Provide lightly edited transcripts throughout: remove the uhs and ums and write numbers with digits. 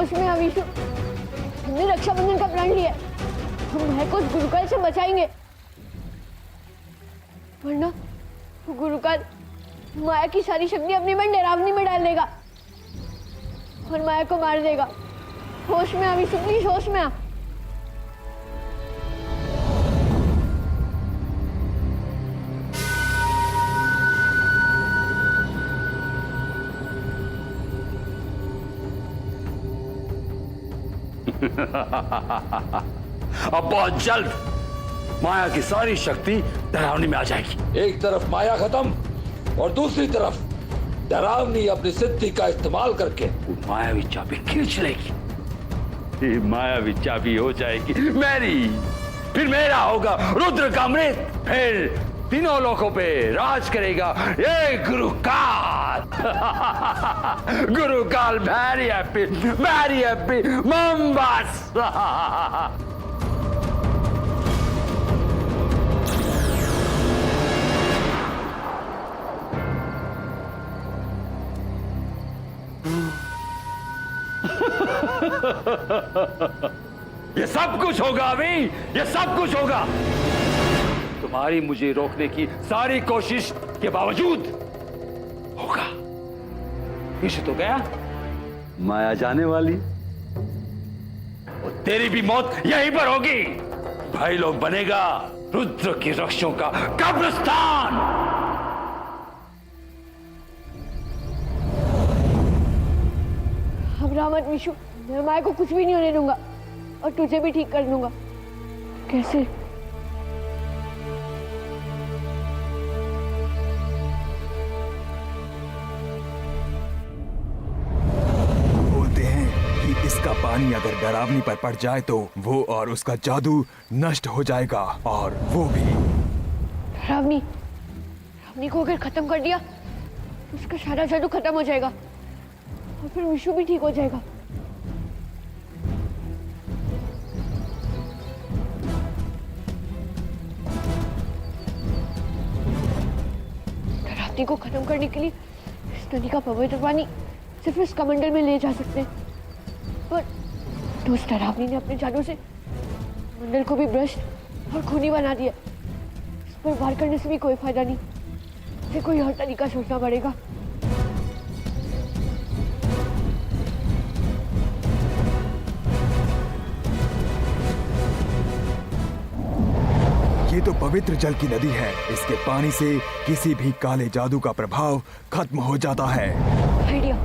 होश में आ विशु। हमने रक्षाबंधन का प्रण लिया, हम भाई को गुरुकाल से बचाएंगे, वरना गुरुकाल माया की सारी शक्ति अपने मन डरावनी में डाल देगा और माया को मार देगा। होश में आ विशु, प्लीज होश में आ। अब बहुत जल्द माया की सारी शक्ति डरावनी में आ जाएगी। एक तरफ माया खत्म और दूसरी तरफ डरावनी अपनी सिद्धि का इस्तेमाल करके वो मायावी चाबी खींच लेगी। ये मायावी चाबी हो जाएगी मेरी, फिर मेरा होगा रुद्र का अमृत, फिर तीनों लोकों पे राज करेगा ये गुरुकाल। गुरुकाल वेरी हैप्पी मम्बास। ये सब कुछ होगा अभी, ये सब कुछ होगा तुम्हारी मुझे रोकने की सारी कोशिश के बावजूद होगा। विशु तो गया, माया जाने वाली, और तेरी भी मौत यहीं पर होगी। भाई लोग बनेगा रुद्र की रक्षों का कब्रिस्तान। घबरा मत विशु, मैं माया को कुछ भी नहीं होने दूंगा और तुझे भी ठीक कर दूंगा। कैसे? इसका पानी अगर डरावनी पर पड़ जाए तो वो और उसका जादू नष्ट हो जाएगा, और वो भी। डरावनी को अगर खत्म कर दिया तो उसका सारा जादू खत्म हो जाएगा और फिर विशु भी ठीक हो जाएगा। डरावनी को खत्म करने के लिए इस नदी का पवित्र पानी सिर्फ इस कमंडल में ले जा सकते हैं, पर तो उस डरावनी ने अपने जादू से मंडल को भी भ्रष्ट और खूनी बना दिया। इस पर वार करने से भी कोई फायदा नहीं, फिर कोई और तरीका सोचना पड़ेगा। ये तो पवित्र जल की नदी है, इसके पानी से किसी भी काले जादू का प्रभाव खत्म हो जाता है। आइडिया,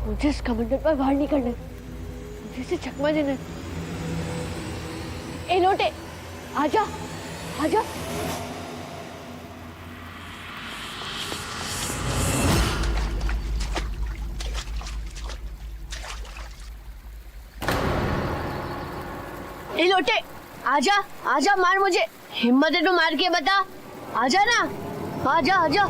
मुझे इस कमंडल पर वार नहीं करना, मुझे इसे चकमा देना। ए लोटे, आजा, आजा। ए लोटे, आजा, आजा, मार मुझे। हिम्मत है तो मार के बता। आजा ना, आजा, आजा।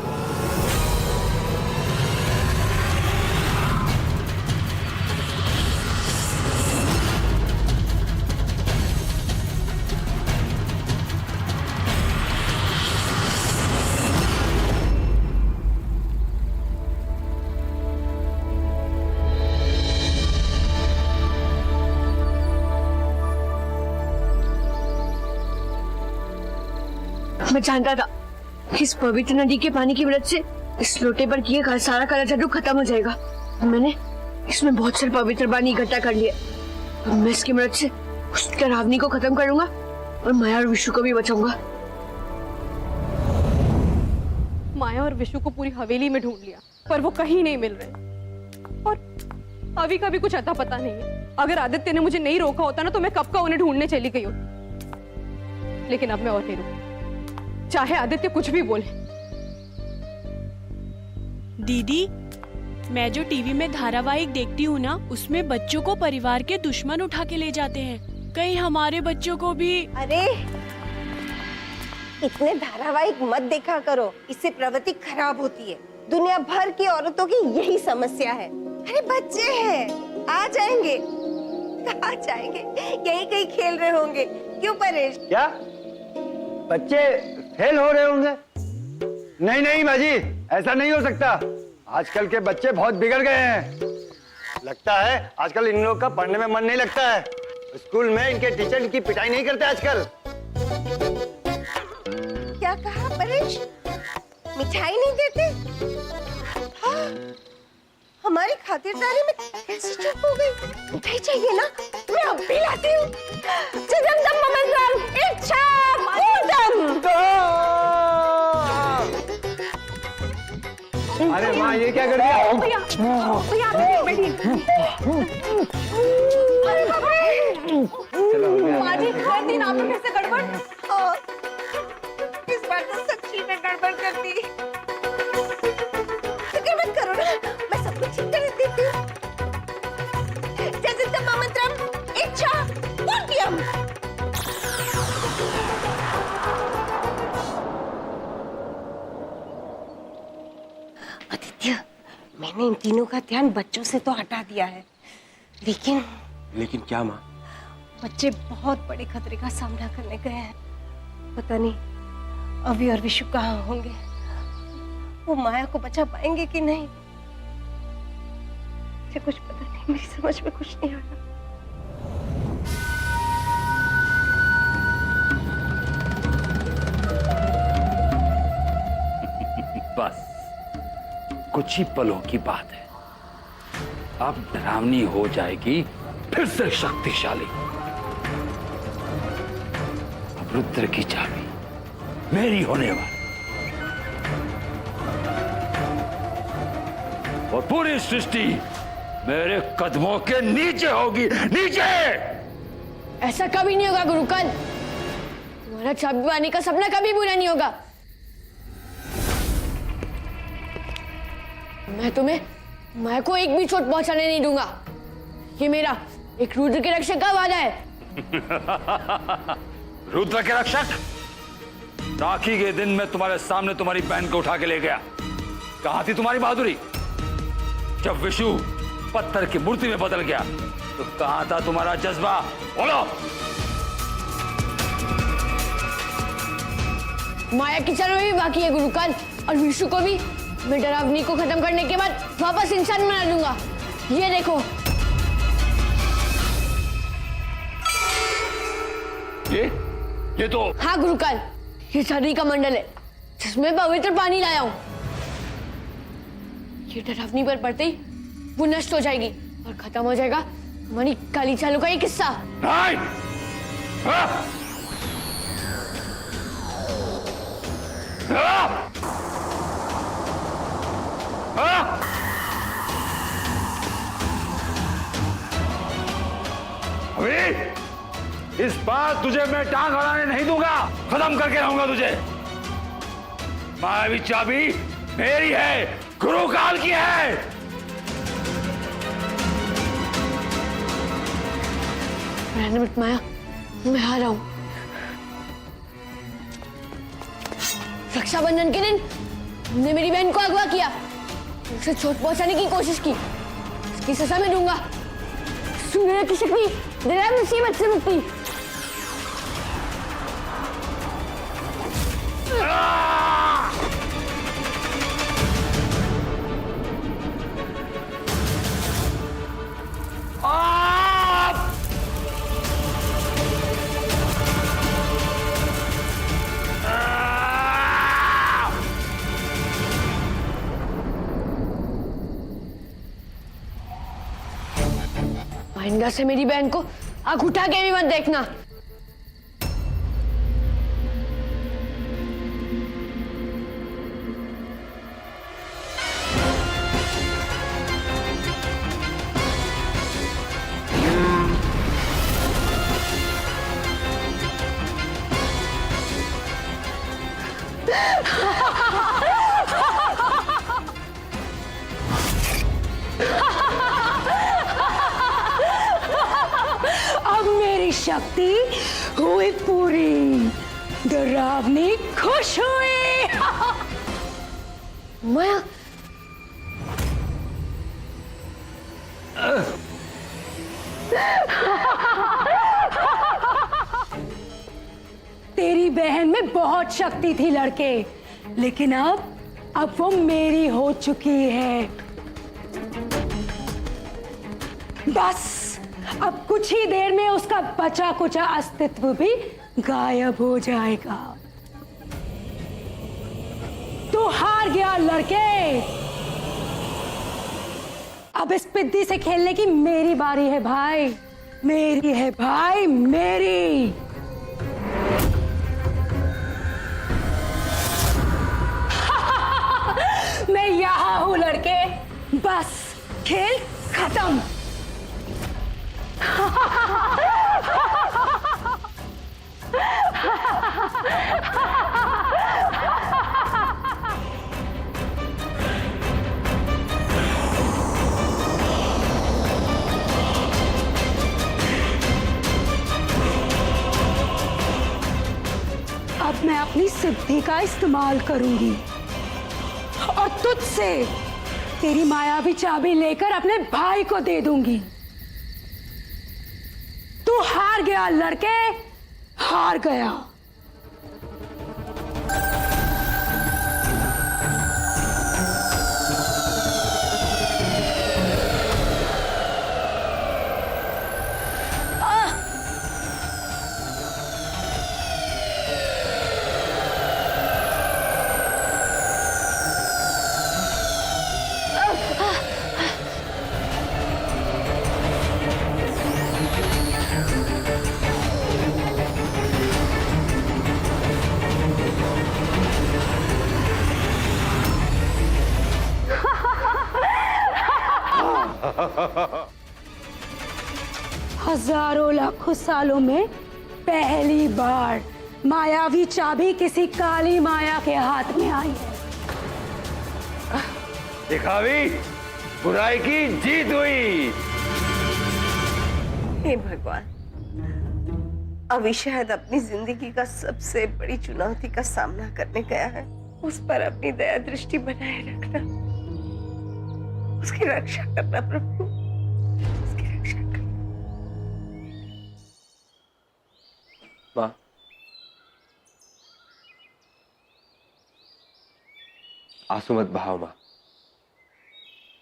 मैं जानता था इस पवित्र नदी के पानी की मदद से इस लोटे पर किए सारा काला जादू खत्म हो जाएगा। मैंने इसमें बहुत सारे पवित्र पानी इकट्ठा कर लिए। मैं इसकी मदद से उस डरावनी को खत्म करूंगा और माया और विशु को भी बचाऊंगा। माया और विशु को पूरी हवेली में ढूंढ लिया, पर वो कहीं नहीं मिल रहे और अभी का भी कुछ अता पता नहीं है। अगर आदित्य ने मुझे नहीं रोका होता ना तो मैं कब का उन्हें ढूंढने चली गई होती। लेकिन अब मैं और नहीं रुकूंगी, चाहे आदित्य कुछ भी बोले। दीदी, मैं जो टीवी में धारावाहिक देखती हूँ ना, उसमें बच्चों को परिवार के दुश्मन उठा के ले जाते हैं। कहीं हमारे बच्चों को भी। अरे इतने धारावाहिक मत देखा करो, इससे प्रवृत्ति खराब होती है। दुनिया भर की औरतों की यही समस्या है। अरे बच्चे हैं, आ जाएंगे, आ जाएंगे, यही कहीं खेल रहे होंगे। क्यों परेश? क्या बच्चे फेल हो रहे होंगे? नहीं नहीं बाजी, ऐसा नहीं हो सकता। आजकल के बच्चे बहुत बिगड़ गए हैं। लगता है आजकल इन लोग का पढ़ने में मन नहीं लगता है। स्कूल में इनके टीचर इनकी पिटाई नहीं करते आजकल। क्या कहा परेश? मिठाई नहीं देते? हाँ, हमारी खातिरदारी में कैसे चुप हो गई? मिठाई चाहिए ना? मैं अब भी लाती हूँ। जगदम मंगलम इच्छा ऊर्ध्वम। अरे माँ ये क्या कर दिया? भैया भैया आप बैठिए। अरे बाप रे! माँ जी हर दिन आप लोग कैसे गड़बड़? इस बार तो सच्ची में गड़बड़ कर दी। फिक्र मत करो ना, मैं सब कुछ ठीक कर देती हूँ। जगदम मंत्रम इच्छा ऊर्ध्वम। आदित्य, मैंने इन तीनों का ध्यान बच्चों से तो हटा दिया है, लेकिन क्या माँ? बच्चे बहुत बड़े खतरे का सामना करने गए हैं। पता नहीं अभी और विशु कहाँ होंगे, वो माया को बचा पाएंगे कि नहीं। मुझे कुछ पता नहीं, मेरी समझ में कुछ नहीं आ रहा। बस कुछ ही पलों की बात है, अब डरावनी हो जाएगी फिर से शक्तिशाली। अब रुद्र की चाबी मेरी होने वाली और पूरी सृष्टि मेरे कदमों के नीचे होगी, नीचे। ऐसा कभी नहीं होगा गुरुकाल, तुम्हारा चाबी पाने का सपना कभी पूरा नहीं होगा। मैं तुम्हें माया को एक भी चोट पहुंचाने नहीं दूंगा। ये मेरा एक रुद्र के रक्षक का वादा है। रुद्र के रक्षक? राखी के दिन मैं तुम्हारे सामने तुम्हारी बहन को उठा के ले गया। कहां थी तुम्हारी बहादुरी? जब विशु पत्थर की मूर्ति में बदल गया तो कहां था तुम्हारा जज्बा? बोलो। माया की चरण भी बाकी है गुरुकाल, और विशु को भी मैं डरावनी को खत्म करने के बाद वापस इंसान बना दूंगा। ये देखो। ये तो। हाँ गुरुकाल, ये छड़ी का मंडल है जिसमें पवित्र पानी लाया हूं। ये डरावनी पर पड़ते ही वो नष्ट हो जाएगी और खत्म हो जाएगा हमारी काली चालों का एक हिस्सा। नहीं। हाँ। हाँ। हाँ। अभी इस बार तुझे मैं टांग अड़ाने नहीं दूंगा, खत्म करके रहूंगा तुझे। मायावी चाबी मेरी है, गुरुकाल की है। मिनट माया, मैं आ रहा हूं। रक्षाबंधन के दिन तुमने मेरी बहन को अगवा किया, उसे चोट पहुंचाने की कोशिश की, इसकी सजा मैं दूंगा। सूर्य की शक्ति दया मुसीबत से मुक्ति। आइंदा से मेरी बहन को आंख उठा के भी मत देखना। अब मेरी शक्ति हुई पूरी, डरावनी खुश हुई। माया, तेरी बहन में बहुत शक्ति थी लड़के, लेकिन अब वो मेरी हो चुकी है। बस अब कुछ ही देर में उसका बचा कुचा अस्तित्व भी गायब हो जाएगा। तू हार गया लड़के। अब इस पिद्दी से खेलने की मेरी बारी है भाई, मेरी है भाई, मेरी। मैं यहां हूं लड़के, बस खेल खत्म। अब मैं अपनी सिद्धि का इस्तेमाल करूंगी और तुझसे तेरी मायावी चाबी लेकर अपने भाई को दे दूंगी। तू हार गया लड़के, हार गया। हजारों लाखों सालों में पहली बार मायावी चाबी किसी काली माया के हाथ में आई है। दिखावी, बुराई की जीत हुई। हे भगवान, अभी शायद अपनी जिंदगी का सबसे बड़ी चुनौती का सामना करने गया है। उस पर अपनी दया दृष्टि बनाए रखना, उसकी रक्षा करना प्रभु, उसकी रक्षा करना। माँ, आंसू मत बहाओ माँ,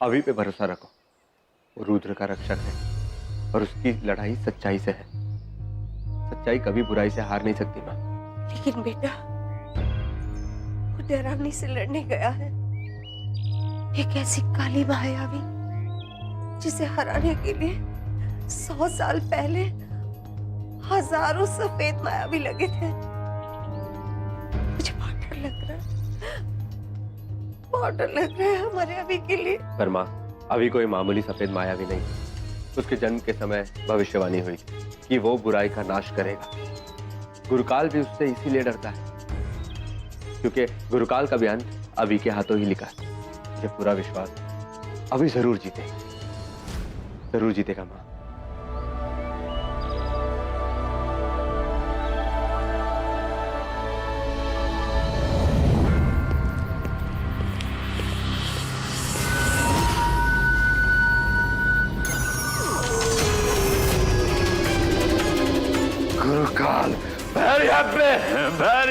अभी पे भरोसा रखो। वो रुद्र का रक्षक है और उसकी लड़ाई सच्चाई से है। सच्चाई कभी बुराई से हार नहीं सकती माँ। लेकिन बेटा, वो डरावनी से लड़ने गया है, एक ऐसी काली मायावी जिसे हराने के लिए 100 साल पहले हजारों सफेद मायावी लगे थे। मुझे बहुत डर लग रहा है, बहुत डर लग रहा है हमारे अभी के लिए। पर माँ, अभी कोई मामूली सफेद मायावी नहीं। उसके जन्म के समय भविष्यवाणी हुई कि वो बुराई का नाश करेगा। गुरुकाल भी उससे इसीलिए डरता है क्योंकि गुरुकाल का भी अंत अभी के हाथों ही लिखा है। मुझे पूरा विश्वास है अभी जरूर जीतेगा, जरूर जीतेगा माँ। गुरुकाल, very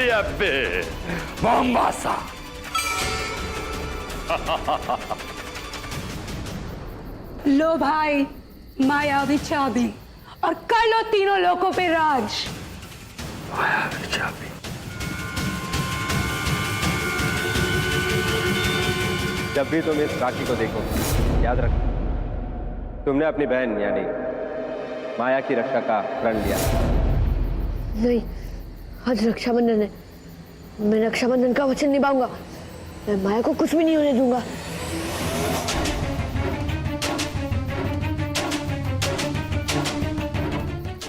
happy, Mombasa. लो भाई मायावी चाबी और कर लो तीनों लोगों पे राज। मायावी चाबी। जब भी तुम इस राखी को देखो, याद रखो तुमने अपनी बहन यानी माया की रक्षा का प्रण लिया। नहीं, आज रक्षाबंधन है। मैं रक्षाबंधन का वचन निभाऊंगा। मैं माया को कुछ भी नहीं होने दूंगा।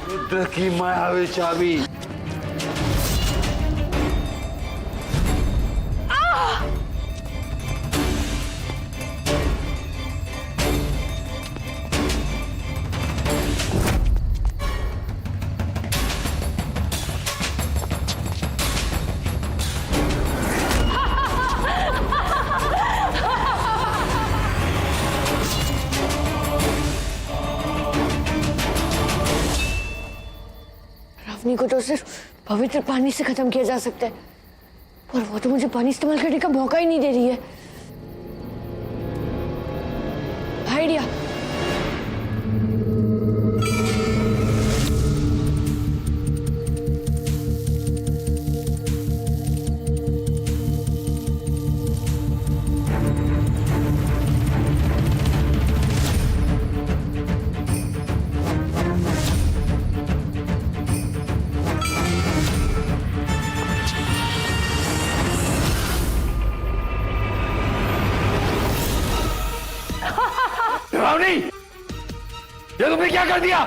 रुद्र की मायावी चाबी। रावणी को तो सिर्फ पवित्र पानी से खत्म किया जा सकता है, पर वो तो मुझे पानी इस्तेमाल करने का मौका ही नहीं दे रही है। आइडिया। ये तुमने क्या कर दिया?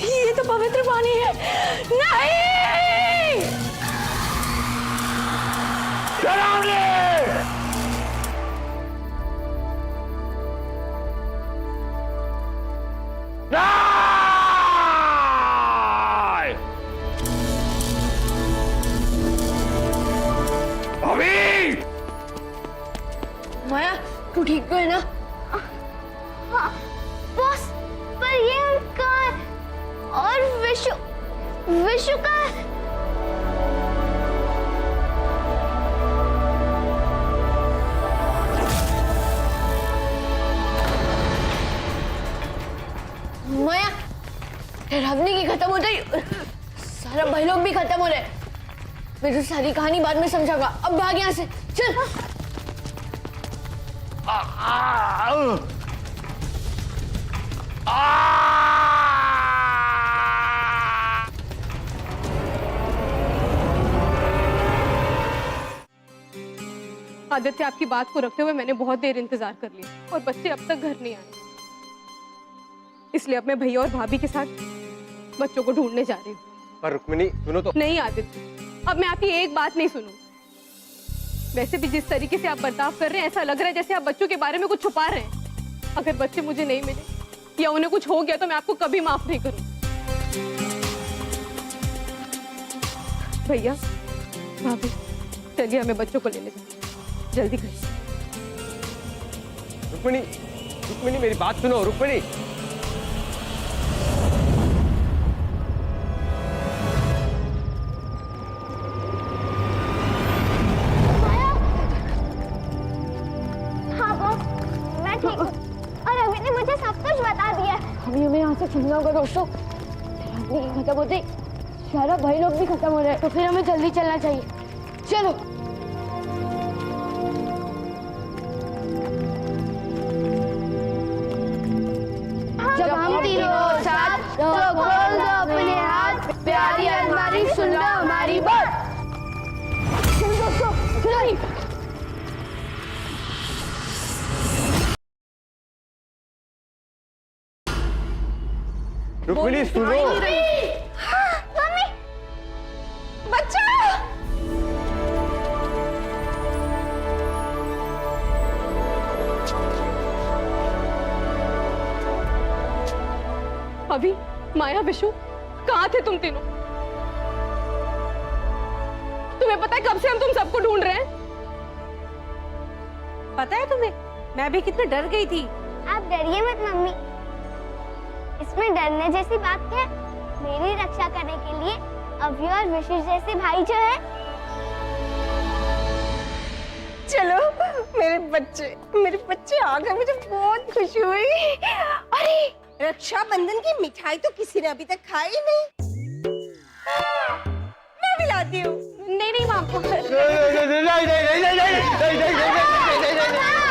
ये तो पवित्र पानी है। नहीं, डरावनी! नहीं! अभी! माया, तू ठीक तो है ना? बॉस, पर ये उनका और विशु का माया, डरावनी की खत्म हो गई, सारा भाई लोग भी खत्म हो रहे। मैं तो सारी कहानी बाद में समझाऊंगा। अब भाग यहाँ से, चल। आदित्य, आपकी बात को रखते हुए मैंने बहुत देर इंतजार कर लिया और बच्चे अब तक घर नहीं आए, इसलिए अब मैं भैया और भाभी के साथ बच्चों को ढूंढने जा रही हूँ। पर रुक्मिणी सुनो तो। नहीं आदित्य, अब मैं आपकी एक बात नहीं सुनूं। वैसे भी जिस तरीके से आप बर्ताव कर रहे हैं, ऐसा लग रहा है जैसे आप बच्चों के बारे में कुछ छुपा रहे हैं। अगर बच्चे मुझे नहीं मिले या उन्हें कुछ हो गया तो मैं आपको कभी माफ नहीं करूँ। भैया, भाभी, चलिए हमें बच्चों को लेने जाए, जल्दी करिए। रुक्मिणी, रुक्मिणी मेरी बात सुनो। रुक्मिणी, हाँ बॉस, मैं ठीक हूँ और अभी ने मुझे सब कुछ बता दिया। अभी हमें यहाँ से चलना होगा दोस्तों। डरावनी की खत्म होती, सारा भाई लोग भी खत्म हो रहे हैं, तो फिर हमें जल्दी चलना चाहिए। चलो। जब हम तीनों साथ तो खोल दो अपने हाथ, प्यारी अलमारी सुन लो हमारी बात। चलो दोस्तों, चलो। रुक्मिणी सुनो। मम्मी, बच्चा! अभी, माया, विशु, कहाँ थे तुम तीनों? तुम्हें पता है कब से हम तुम सबको ढूंढ रहे हैं? पता है तुम्हें, मैं भी कितनी डर गई थी। आप डरिए मत मम्मी, इसमें डरने जैसी बात है। मेरी रक्षा करने के लिए अभी और विशु जैसे भाई जो है। चलो, मेरे बच्चे आ गए, मुझे बहुत खुशी हुई। अरे, रक्षाबंधन की मिठाई तो किसी ने अभी तक खाई नहीं। मैं भी लाती हूँ। नहीं नहीं माँ, नहीं नहीं नहीं नहीं नहीं नहीं नहीं नहीं नहीं नहीं नहीं नहीं